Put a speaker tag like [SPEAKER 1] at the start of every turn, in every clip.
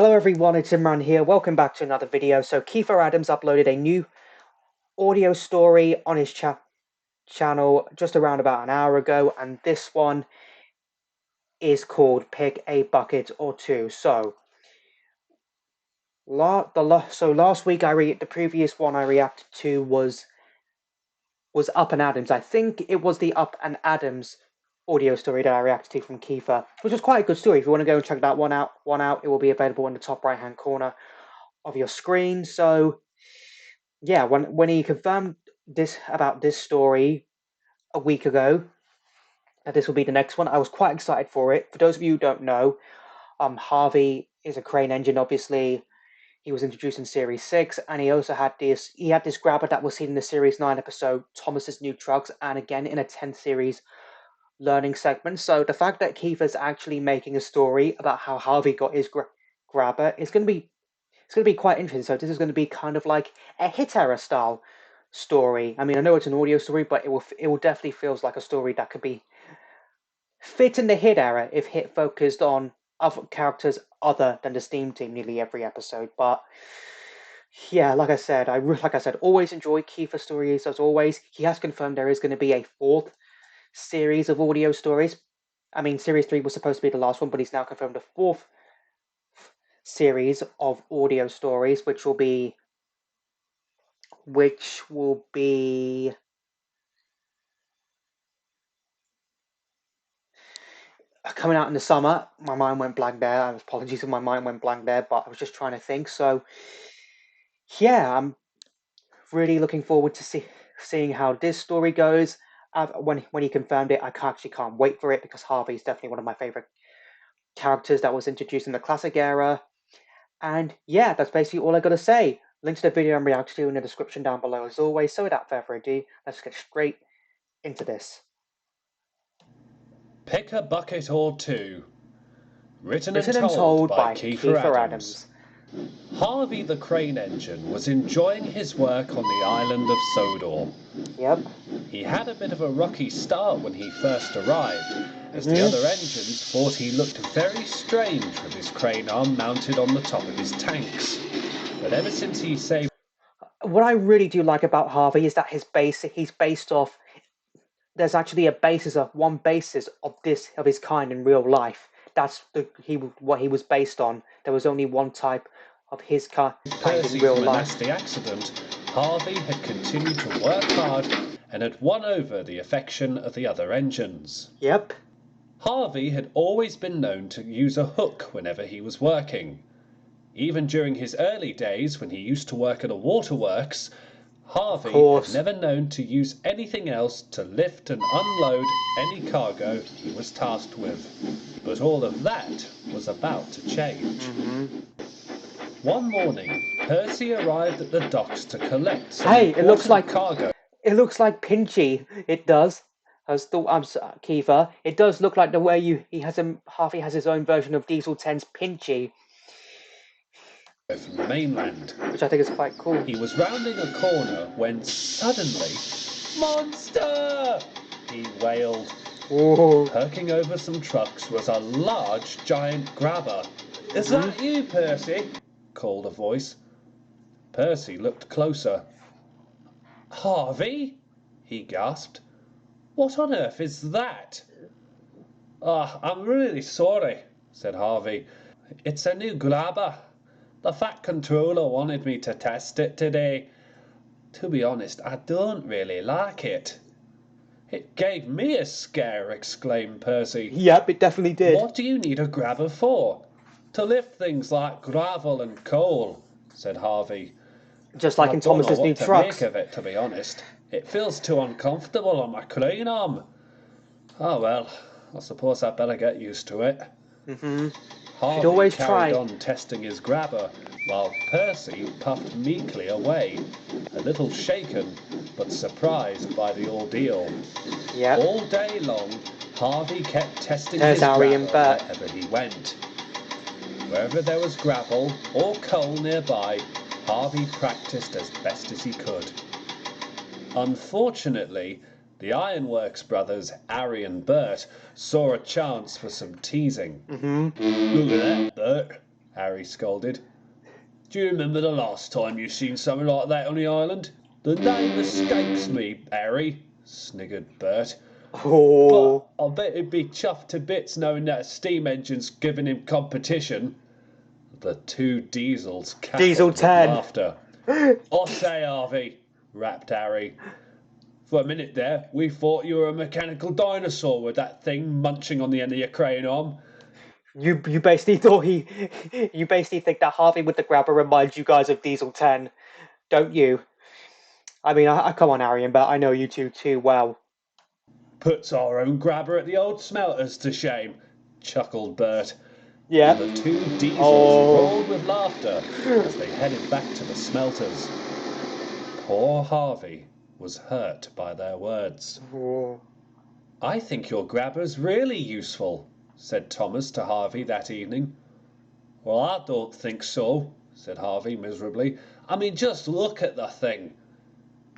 [SPEAKER 1] Hello everyone, it's Imran here. Welcome back to another video. So Kiefer Adams uploaded a new audio story on his channel just around about an hour ago, and this one is called Pick a Bucket or Two. So last week the previous one I reacted to was Up and Adams. I think it was the Up and Adams audio story that I reacted to from Kiefer, which was quite a good story. If you want to go and check that one out, it will be available in the top right hand corner of your screen. So yeah, when he confirmed this story a week ago, that this will be the next one, I was quite excited for it. For those of you who don't know, Harvey is a crane engine. Obviously, he was introduced in Series 6, and he also had this grabber that was seen in the Series 9 episode, Thomas's New Trucks, and again in a 10th series learning segment. So the fact that Kiefer's actually making a story about how Harvey got his grabber is going to be quite interesting. So this is going to be kind of like a hit era style story. I mean, I know it's an audio story, but it will definitely feels like a story that could be fit in the hit era if hit focused on other characters other than the Steam Team nearly every episode. But yeah, like I said, always enjoy Kiefer stories as always. He has confirmed there is going to be a fourth series of audio stories. I mean, Series 3 was supposed to be the last one, but he's now confirmed a fourth series of audio stories, which will be coming out in the summer. My mind went blank there. Apologies if my mind went blank there, but I was just trying to think. So yeah, I'm really looking forward to seeing how this story goes. When he confirmed it, I actually can't wait for it because Harvey is definitely one of my favorite characters that was introduced in the classic era. And yeah, that's basically all I got to say. Link to the video I'm reacting to in the description down below as always. So without further ado, let's get straight into this.
[SPEAKER 2] Pick a Bucket or Two. Written and
[SPEAKER 1] Written and
[SPEAKER 2] told
[SPEAKER 1] told
[SPEAKER 2] by
[SPEAKER 1] by
[SPEAKER 2] Kiefer
[SPEAKER 1] Kiefer
[SPEAKER 2] Adams. Harvey the Crane Engine was enjoying his work on the island of Sodor.
[SPEAKER 1] Yep.
[SPEAKER 2] He had a bit of a rocky start when he first arrived, as the other engines thought he looked very strange with his crane arm mounted on the top of his tanks. But ever since he saved...
[SPEAKER 1] What I really do like about Harvey is that he's based off. There's actually one basis of his kind in real life. That's what he was based on. There was only one type of his kind in real
[SPEAKER 2] from a
[SPEAKER 1] life.
[SPEAKER 2] nasty accident, Harvey had continued to work hard and had won over the affection of the other engines.
[SPEAKER 1] Yep.
[SPEAKER 2] Harvey had always been known to use a hook whenever he was working. Even during his early days when he used to work at a waterworks, Harvey had never known to use anything else to lift and unload any cargo he was tasked with. But all of that was about to change. One morning, Percy arrived at the docks to collect some cargo.
[SPEAKER 1] It looks like Pinchy. It does. Kiefer. It does look like the way Harvey has his own version of Diesel 10's Pinchy.
[SPEAKER 2] From the mainland,
[SPEAKER 1] which I think is quite cool.
[SPEAKER 2] He was rounding a corner when suddenly, "Monster!" he wailed.
[SPEAKER 1] Whoa.
[SPEAKER 2] Perking over some trucks was a large, giant grabber. "Is that you, Percy?" called a voice. Percy looked closer. "Harvey?" he gasped. "What on earth is that?" I'm really sorry," said Harvey. "It's a new grabber. The Fat Controller wanted me to test it today. To be honest, I don't really like it." "It gave me a scare," exclaimed Percy.
[SPEAKER 1] Yep, it definitely did.
[SPEAKER 2] "What do you need a grabber for?" "To lift things like gravel and coal," said Harvey.
[SPEAKER 1] Just like in Thomas's New Trucks.
[SPEAKER 2] I don't know what to make of it, to be honest. It feels too uncomfortable on my crane arm. Oh well, I suppose I'd better get used to it. Harvey
[SPEAKER 1] always
[SPEAKER 2] carried on testing his grabber, while Percy puffed meekly away, a little shaken but surprised by the ordeal.
[SPEAKER 1] Yep.
[SPEAKER 2] All day long, Harvey kept testing his grabber wherever he went. Wherever there was gravel or coal nearby, Harvey practiced as best as he could. Unfortunately, the Ironworks brothers, Harry and Bert, saw a chance for some teasing.
[SPEAKER 1] Mm-hmm.
[SPEAKER 2] "Look at that, Bert," Harry scolded. Do you remember the last time you seen something like that on the island? The name escapes me, Harry, sniggered Bert. But
[SPEAKER 1] Oh,
[SPEAKER 2] I bet he'd be chuffed to bits knowing that a steam engine's giving him competition. The two diesels
[SPEAKER 1] Diesel
[SPEAKER 2] cackled with
[SPEAKER 1] 10.
[SPEAKER 2] laughter. I say, Harvey, rapped Harry. For a minute there, we thought you were a mechanical dinosaur with that thing munching on the end of your crane arm.
[SPEAKER 1] You basically you basically think that Harvey with the grabber reminds you guys of Diesel 10, don't you? I mean, I come on, Arian, but I know you two too well.
[SPEAKER 2] Puts our own grabber at the old smelters to shame, chuckled Bert.
[SPEAKER 1] Yeah.
[SPEAKER 2] And the two diesels
[SPEAKER 1] Oh.
[SPEAKER 2] roared with laughter as they headed back to the smelters. Poor Harvey was hurt by their words.
[SPEAKER 1] Oh.
[SPEAKER 2] I think your grabber's really useful, said Thomas to Harvey that evening. Well, I don't think so, said Harvey miserably. I mean, just look at the thing.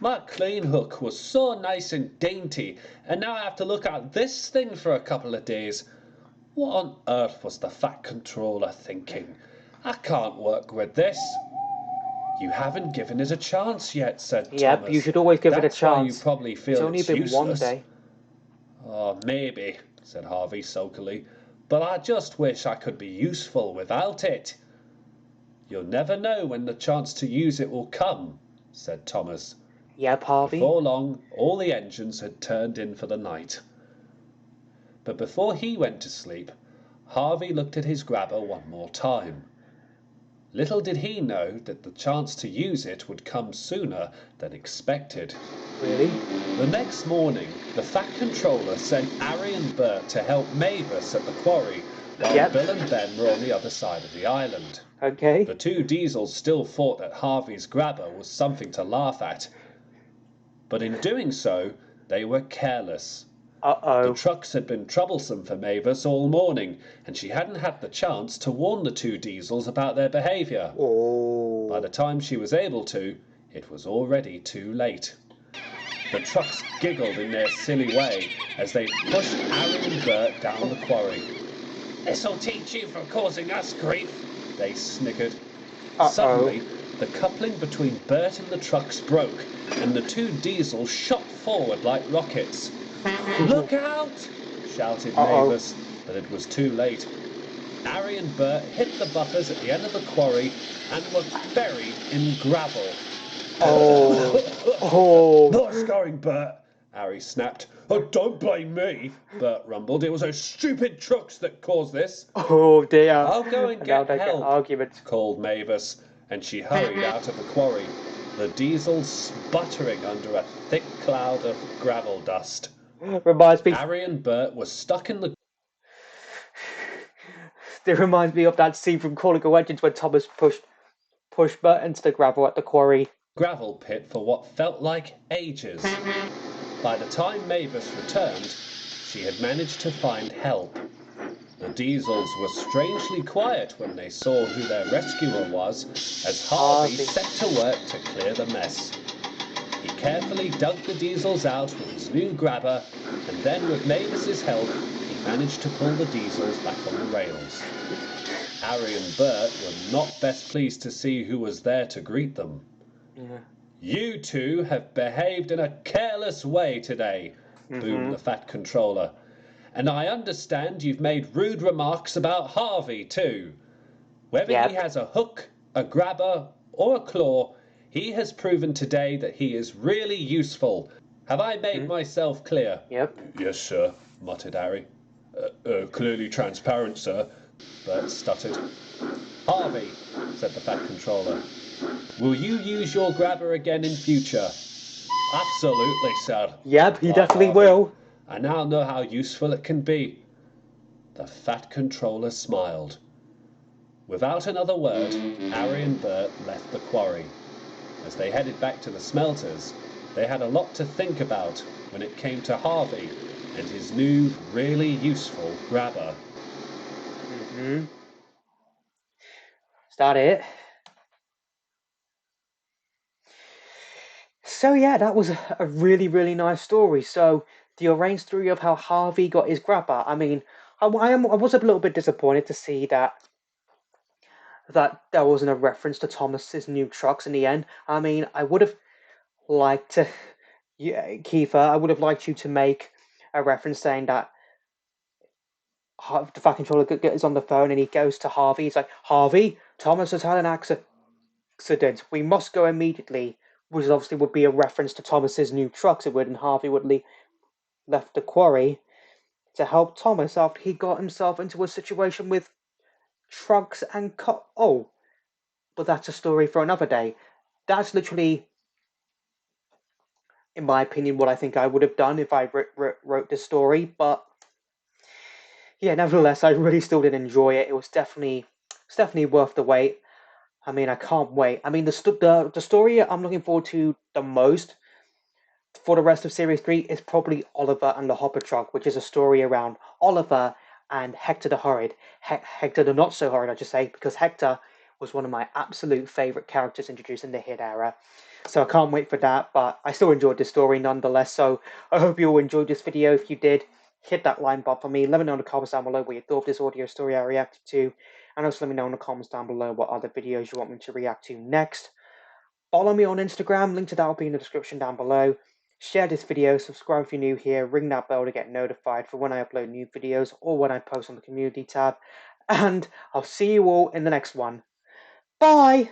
[SPEAKER 2] My clean hook was so nice and dainty, and now I have to look at this thing for a couple of days. What on earth was the Fat Controller thinking? I can't work with this. You haven't given it a chance yet, said
[SPEAKER 1] Yep, you
[SPEAKER 2] Thomas.
[SPEAKER 1] should always give it a
[SPEAKER 2] That's why you
[SPEAKER 1] chance.
[SPEAKER 2] probably
[SPEAKER 1] It's
[SPEAKER 2] feel
[SPEAKER 1] only
[SPEAKER 2] it's
[SPEAKER 1] been one
[SPEAKER 2] useless.
[SPEAKER 1] day.
[SPEAKER 2] Oh, maybe, said Harvey sulkily. But I just wish I could be useful without it. You'll never know when the chance to use it will come, said Thomas.
[SPEAKER 1] Yep, Harvey.
[SPEAKER 2] Before long, all the engines had turned in for the night. But before he went to sleep, Harvey looked at his grabber one more time. Little did he know that the chance to use it would come sooner than expected.
[SPEAKER 1] Really?
[SPEAKER 2] The next morning, the Fat Controller sent Harry and Bert to help Mavis at the quarry, while Bill and Ben were on the other side of the island.
[SPEAKER 1] Okay.
[SPEAKER 2] The two diesels still thought that Harvey's grabber was something to laugh at. But in doing so, they were careless. The
[SPEAKER 1] Uh-oh.
[SPEAKER 2] trucks had been troublesome for Mavis all morning, and she hadn't had the chance to warn the two diesels about their behaviour.
[SPEAKER 1] Oh.
[SPEAKER 2] By the time she was able to, it was already too late. The trucks giggled in their silly way as they pushed Harry and Bert down the quarry. This'll teach you for causing us grief, they sniggered. Suddenly, the coupling between Bert and the trucks broke, and the two diesels shot forward like rockets. Look out! Shouted Mavis, but it was too late. Harry and Bert hit the buffers at the end of the quarry and were buried in gravel.
[SPEAKER 1] Oh.
[SPEAKER 2] Nice going, Bert, Harry snapped. Oh, don't blame me, Bert rumbled. It was those stupid trucks that caused this.
[SPEAKER 1] Oh dear.
[SPEAKER 2] I'll go and get help,
[SPEAKER 1] arguments.
[SPEAKER 2] called Mavis, and she hurried out of the quarry, the diesel sputtering under a thick cloud of gravel dust.
[SPEAKER 1] Reminds me.
[SPEAKER 2] Harry and Bert were stuck in the...
[SPEAKER 1] It reminds me of that scene from Calling All Engines when Thomas pushed Bert into the gravel at the quarry.
[SPEAKER 2] Gravel pit for what felt like ages. By the time Mavis returned, she had managed to find help. The diesels were strangely quiet when they saw who their rescuer was, as Harvey set to work to clear the mess. He carefully dug the diesels out with his new grabber, and then with Mavis's help, he managed to pull the diesels back on the rails. Harry and Bert were not best pleased to see who was there to greet them.
[SPEAKER 1] Yeah.
[SPEAKER 2] You two have behaved in a careless way today, boomed the Fat Controller. And I understand you've made rude remarks about Harvey too. Whether he has a hook, a grabber, or a claw, he has proven today that he is really useful. Have I made myself clear?
[SPEAKER 1] Yep.
[SPEAKER 2] Yes, sir, muttered Harry. Clearly transparent, sir, Bert stuttered. Harvey, said the Fat Controller, will you use your grabber again in future? Absolutely, sir.
[SPEAKER 1] Yep, he definitely will.
[SPEAKER 2] I now know how useful it can be. The Fat Controller smiled. Without another word, Harry and Bert left the quarry. As they headed back to the smelters, they had a lot to think about when it came to Harvey and his new, really useful grabber.
[SPEAKER 1] Is that it? So yeah, that was a really, really nice story. So the arranged story of how Harvey got his grabber. I mean, I was a little bit disappointed to see that that there wasn't a reference to Thomas's new trucks in the end. I mean, I would have liked to, yeah, Kiefer, I would have liked you to make a reference saying that the Fat Controller is on the phone and he goes to Harvey. He's like, Harvey, Thomas has had an accident. We must go immediately. Which obviously would be a reference to Thomas's new trucks. It would, and Harvey would left the quarry to help Thomas after he got himself into a situation with trucks and oh, but that's a story for another day. That's literally, in my opinion, what I think I would have done if I wrote this story. But yeah, nevertheless, I really still did enjoy it. It's definitely worth the wait. I mean, I can't wait. I mean, the story I'm looking forward to the most for the rest of Series 3 is probably Oliver and the Hopper Truck, which is a story around Oliver and Hector the Horrid. Hector the Not So Horrid, I should say, because Hector was one of my absolute favourite characters introduced in the Hit era. So I can't wait for that, but I still enjoyed this story nonetheless. So I hope you all enjoyed this video. If you did, hit that like button for me. Let me know in the comments down below what you thought of this audio story I reacted to. And also let me know in the comments down below what other videos you want me to react to next. Follow me on Instagram, link to that will be in the description down below. Share this video, subscribe if you're new here, ring that bell to get notified for when I upload new videos or when I post on the community tab. And I'll see you all in the next one. Bye!